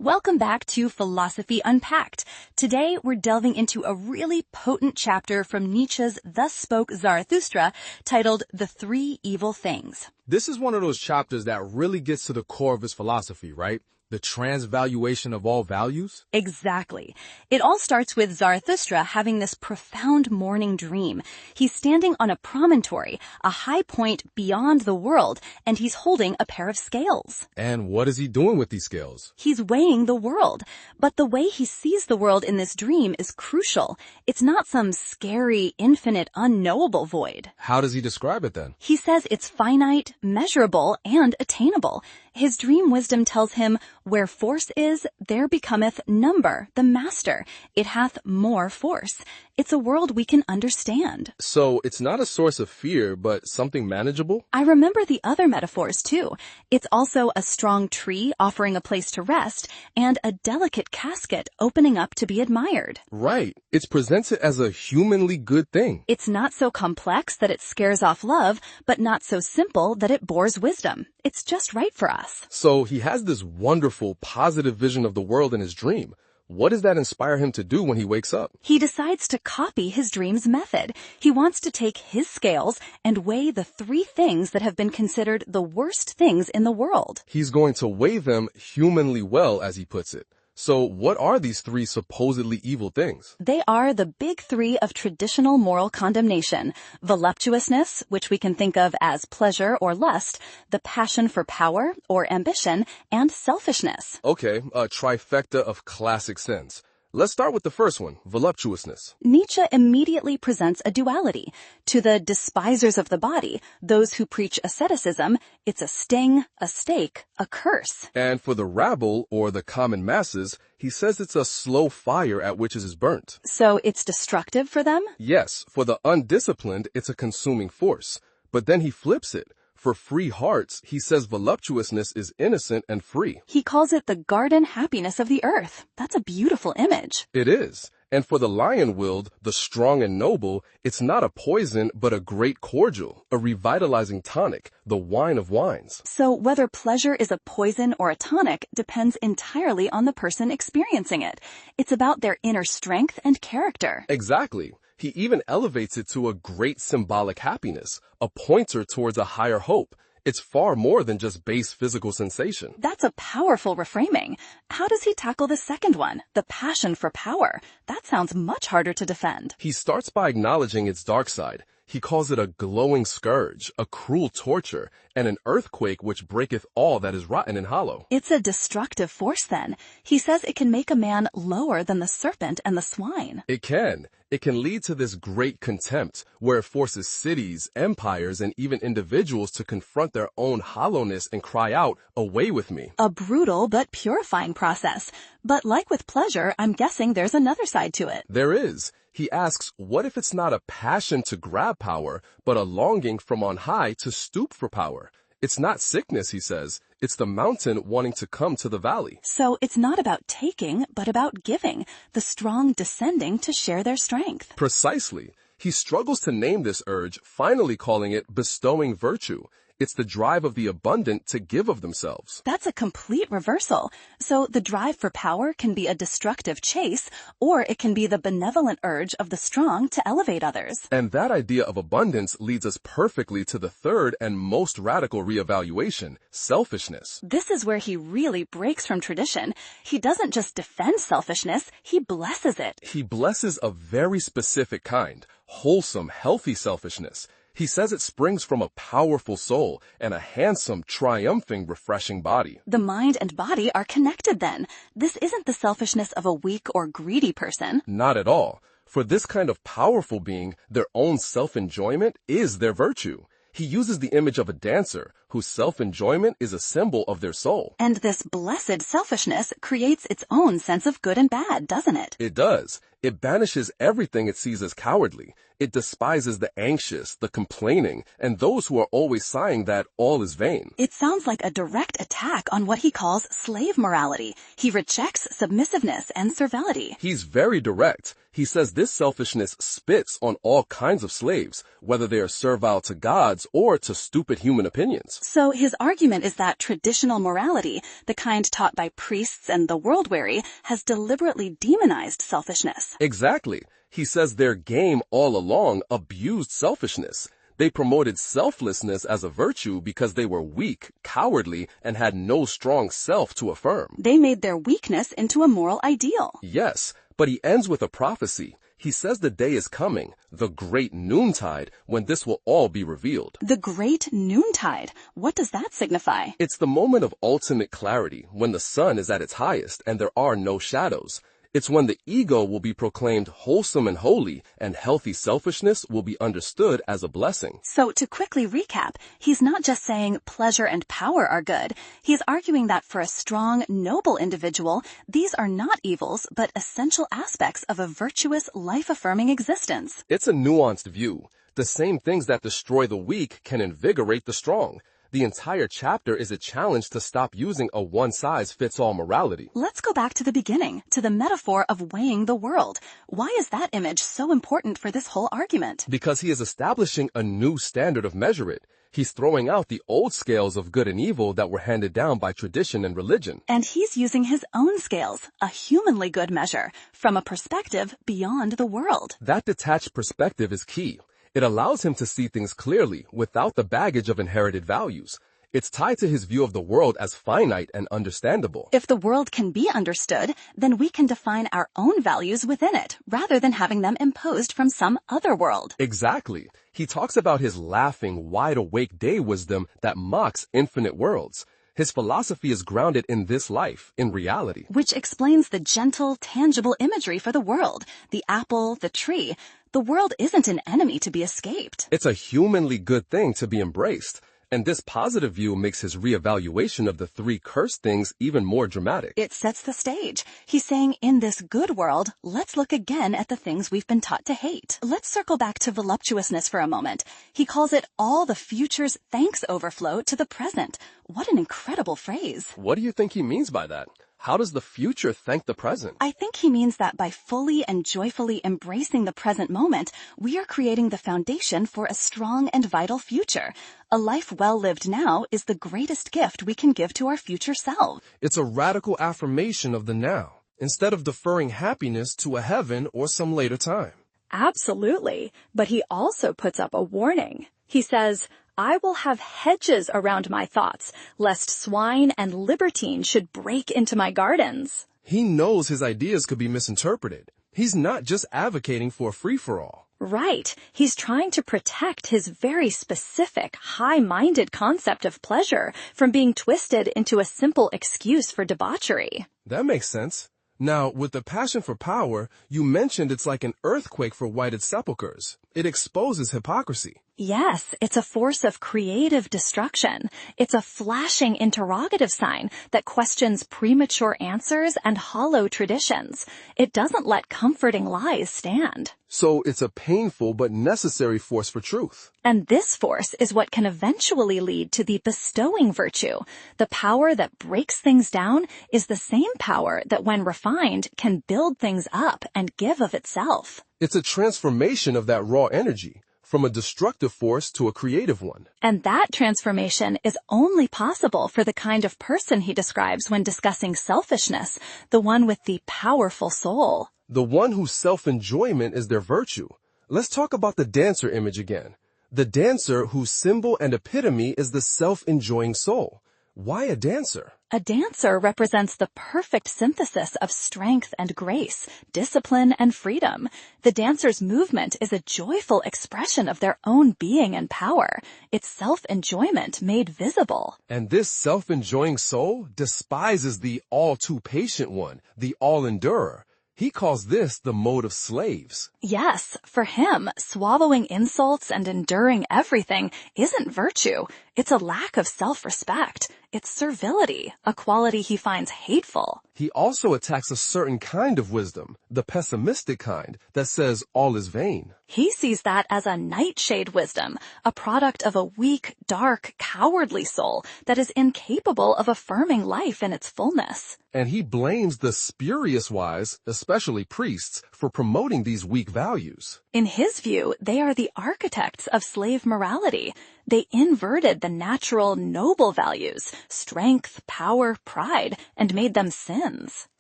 Welcome back to Philosophy Unpacked. Today, we're delving into a really potent chapter from Nietzsche's Thus Spoke Zarathustra, titled The Three Evil Things. This is one of those chapters that really gets to the core of his philosophy, right? The transvaluation of all values? Exactly. It all starts with Zarathustra having this profound morning dream. He's standing on a promontory, a high point beyond the world, and he's holding a pair of scales. And what is he doing with these scales? He's weighing the world. But the way he sees the world in this dream is crucial. It's not some scary, infinite, unknowable void. How does he describe it then? He says it's finite, measurable, and attainable. His dream wisdom tells him, where force is, there becometh number, the master. It hath more force. It's a world we can understand. So it's not a source of fear, but something manageable? I remember the other metaphors too. It's also a strong tree offering a place to rest, and a delicate casket opening up to be admired. Right. It's presented as a humanly good thing. It's not so complex that it scares off love, but not so simple that it bores wisdom. It's just right for us. So he has this wonderful, positive vision of the world in his dream. What does that inspire him to do when he wakes up? He decides to copy his dream's method. He wants to take his scales and weigh the three things that have been considered the worst things in the world. He's going to weigh them humanly well, as he puts it. So what are these three supposedly evil things? They are the big three of traditional moral condemnation: voluptuousness, which we can think of as pleasure or lust, the passion for power or ambition, and selfishness. Okay, a trifecta of classic sins. Let's start with the first one, voluptuousness. Nietzsche immediately presents a duality. To the despisers of the body, those who preach asceticism, it's a sting, a stake, a curse. And for the rabble, or the common masses, he says it's a slow fire at which it is burnt. So it's destructive for them? Yes, for the undisciplined, it's a consuming force. But then he flips it. For free hearts, he says voluptuousness is innocent and free. He calls it the garden happiness of the earth. That's a beautiful image. It is. And for the lion-willed, the strong and noble, it's not a poison, but a great cordial, a revitalizing tonic, the wine of wines. So whether pleasure is a poison or a tonic depends entirely on the person experiencing it. It's about their inner strength and character. Exactly. He even elevates it to a great symbolic happiness, a pointer towards a higher hope. It's far more than just base physical sensation. That's a powerful reframing. How does he tackle the second one, the passion for power? That sounds much harder to defend. He starts by acknowledging its dark side. He calls it a glowing scourge, a cruel torture, and an earthquake which breaketh all that is rotten and hollow. It's a destructive force then. He says it can make a man lower than the serpent and the swine. It can. It can lead to this great contempt, where it forces cities, empires, and even individuals to confront their own hollowness and cry out, "Away with me." A brutal but purifying process. But like with pleasure, I'm guessing there's another side to it. There is. He asks, what if it's not a passion to grab power, but a longing from on high to stoop for power? It's not sickness, he says. It's the mountain wanting to come to the valley. So it's not about taking, but about giving, the strong descending to share their strength. Precisely. He struggles to name this urge, finally calling it bestowing virtue. It's the drive of the abundant to give of themselves. That's a complete reversal. So the drive for power can be a destructive chase, or it can be the benevolent urge of the strong to elevate others. And that idea of abundance leads us perfectly to the third and most radical reevaluation, selfishness. This is where he really breaks from tradition. He doesn't just defend selfishness, he blesses it. He blesses a very specific kind, wholesome, healthy selfishness. He says it springs from a powerful soul and a handsome, triumphing, refreshing body. The mind and body are connected then. This isn't the selfishness of a weak or greedy person. Not at all. For this kind of powerful being, their own self-enjoyment is their virtue. He uses the image of a dancer whose self-enjoyment is a symbol of their soul. And this blessed selfishness creates its own sense of good and bad, doesn't it? It does. It banishes everything it sees as cowardly. It despises the anxious, the complaining, and those who are always sighing that all is vain. It sounds like a direct attack on what he calls slave morality. He rejects submissiveness and servility. He's very direct. He says this selfishness spits on all kinds of slaves, whether they are servile to gods or to stupid human opinions. words. So his argument is that traditional morality, the kind taught by priests and the world-weary, has deliberately demonized selfishness. Exactly. He says their game all along abused selfishness. They promoted selflessness as a virtue because they were weak, cowardly, and had no strong self to affirm. They made their weakness into a moral ideal. Yes, but he ends with a prophecy. He says the day is coming, the great noontide, when this will all be revealed. The great noontide. What does that signify? It's the moment of ultimate clarity, when the sun is at its highest and there are no shadows. It's when the ego will be proclaimed wholesome and holy, and healthy selfishness will be understood as a blessing. So to quickly recap, he's not just saying pleasure and power are good. He's arguing that for a strong, noble individual, these are not evils, but essential aspects of a virtuous, life-affirming existence. It's a nuanced view. The same things that destroy the weak can invigorate the strong. The entire chapter is a challenge to stop using a one-size-fits-all morality. Let's go back to the beginning, to the metaphor of weighing the world. Why is that image so important for this whole argument? Because he is establishing a new standard of measurement. He's throwing out the old scales of good and evil that were handed down by tradition and religion. And he's using his own scales, a humanly good measure, from a perspective beyond the world. That detached perspective is key. It allows him to see things clearly without the baggage of inherited values. It's tied to his view of the world as finite and understandable. If the world can be understood, then we can define our own values within it, rather than having them imposed from some other world. Exactly. He talks about his laughing, wide-awake day wisdom that mocks infinite worlds. His philosophy is grounded in this life, in reality. Which explains the gentle, tangible imagery for the world, the apple, the tree. The world isn't an enemy to be escaped. It's a humanly good thing to be embraced. And this positive view makes his reevaluation of the three cursed things even more dramatic. It sets the stage. He's saying, in this good world, let's look again at the things we've been taught to hate. Let's circle back to voluptuousness for a moment. He calls it all the future's thanks overflow to the present. What an incredible phrase. What do you think he means by that? How does the future thank the present? I think he means that by fully and joyfully embracing the present moment, we are creating the foundation for a strong and vital future. A life well lived now is the greatest gift we can give to our future selves. It's a radical affirmation of the now, instead of deferring happiness to a heaven or some later time. Absolutely. But he also puts up a warning. He says, I will have hedges around my thoughts, lest swine and libertine should break into my gardens. He knows his ideas could be misinterpreted. He's not just advocating for a free-for-all. Right. He's trying to protect his very specific, high-minded concept of pleasure from being twisted into a simple excuse for debauchery. That makes sense. Now, with the passion for power, you mentioned it's like an earthquake for whited sepulchres. It exposes hypocrisy. Yes, it's a force of creative destruction. It's a flashing interrogative sign that questions premature answers and hollow traditions. It doesn't let comforting lies stand. So it's a painful but necessary force for truth. And this force is what can eventually lead to the bestowing virtue. The power that breaks things down is the same power that, when refined, can build things up and give of itself. It's a transformation of that raw energy, from a destructive force to a creative one. And that transformation is only possible for the kind of person he describes when discussing selfishness, the one with the powerful soul. The one whose self-enjoyment is their virtue. Let's talk about the dancer image again. The dancer whose symbol and epitome is the self-enjoying soul. Why a dancer? A dancer represents the perfect synthesis of strength and grace, discipline and freedom. The dancer's movement is a joyful expression of their own being and power. It's self-enjoyment made visible. And this self-enjoying soul despises the all-too-patient one, the all-endurer. He calls this the mode of slaves. Yes, for him, swallowing insults and enduring everything isn't virtue. It's a lack of self-respect. It's servility, a quality he finds hateful. He also attacks a certain kind of wisdom, the pessimistic kind, that says all is vain. He sees that as a nightshade wisdom, a product of a weak, dark, cowardly soul that is incapable of affirming life in its fullness. And he blames the spurious wise, especially priests, for promoting these weak values. In his view, they are the architects of slave morality. They inverted the natural, noble values, strength, power, pride, and made them sins.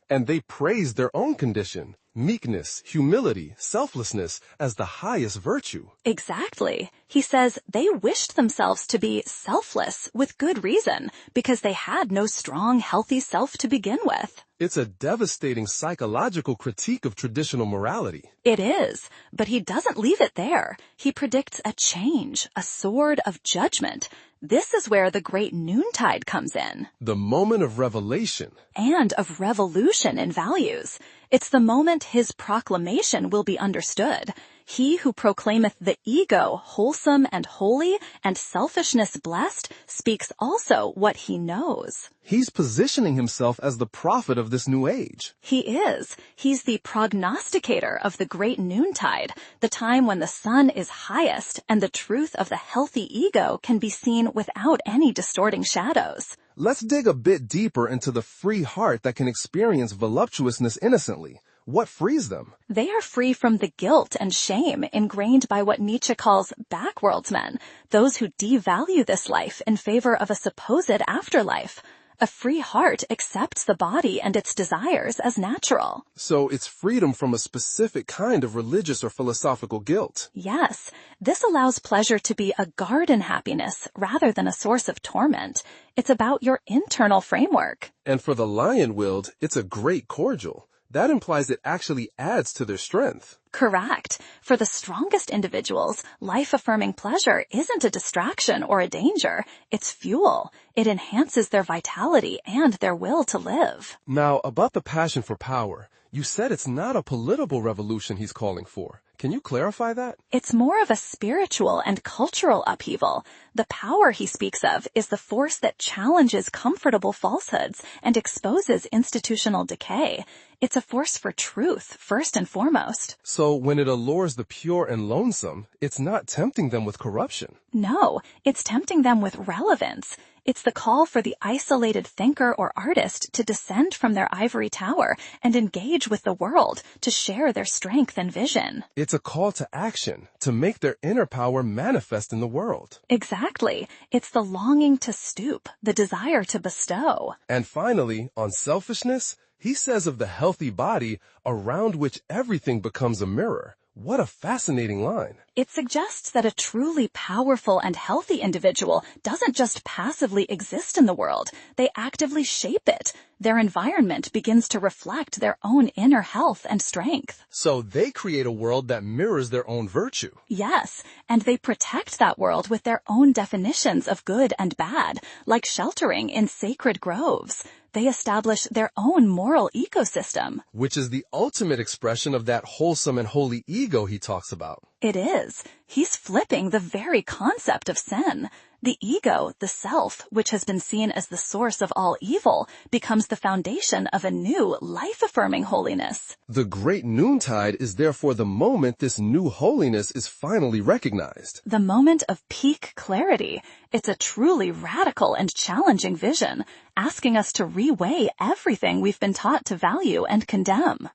And they praised their own condition, meekness, humility, selflessness, as the highest virtue. Exactly. He says they wished themselves to be selfless with good reason, because they had no strong, healthy self to begin with. It's a devastating psychological critique of traditional morality. It is, but he doesn't leave it there. He predicts a change, a sword of judgment. This is where the great noontide comes in. The moment of revelation. And of revolution in values. It's the moment his proclamation will be understood. He who proclaimeth the ego wholesome and holy and selfishness blessed speaks also what he knows. He's positioning himself as the prophet of this new age. He is. He's the prognosticator of the great noontide, the time when the sun is highest and the truth of the healthy ego can be seen without any distorting shadows. Let's dig a bit deeper into the free heart that can experience voluptuousness innocently. What frees them? They are free from the guilt and shame ingrained by what Nietzsche calls backworldsmen, those who devalue this life in favor of a supposed afterlife. A free heart accepts the body and its desires as natural. So it's freedom from a specific kind of religious or philosophical guilt. Yes, this allows pleasure to be a garden happiness rather than a source of torment. It's about your internal framework. And for the lion-willed, it's a great cordial. That implies it actually adds to their strength. Correct. For the strongest individuals, life-affirming pleasure isn't a distraction or a danger. It's fuel. It enhances their vitality and their will to live. Now, about the passion for power, you said it's not a political revolution he's calling for. Can you clarify that? It's more of a spiritual and cultural upheaval. The power he speaks of is the force that challenges comfortable falsehoods and exposes institutional decay. It's a force for truth, first and foremost. So when it allures the pure and lonesome, it's not tempting them with corruption. No, it's tempting them with relevance. It's the call for the isolated thinker or artist to descend from their ivory tower and engage with the world, to share their strength and vision. It's a call to action, to make their inner power manifest in the world. Exactly. It's the longing to stoop, the desire to bestow. And finally, on selfishness, he says of the healthy body, around which everything becomes a mirror. What a fascinating line. It suggests that a truly powerful and healthy individual doesn't just passively exist in the world. They actively shape it. Their environment begins to reflect their own inner health and strength. So they create a world that mirrors their own virtue. Yes, and they protect that world with their own definitions of good and bad, like sheltering in sacred groves. They establish their own moral ecosystem. Which is the ultimate expression of that wholesome and holy ego he talks about. It is. He's flipping the very concept of sin. The ego, the self, which has been seen as the source of all evil, becomes the foundation of a new, life-affirming holiness. The great noontide is therefore the moment this new holiness is finally recognized. The moment of peak clarity. It's a truly radical and challenging vision, asking us to reweigh everything we've been taught to value and condemn.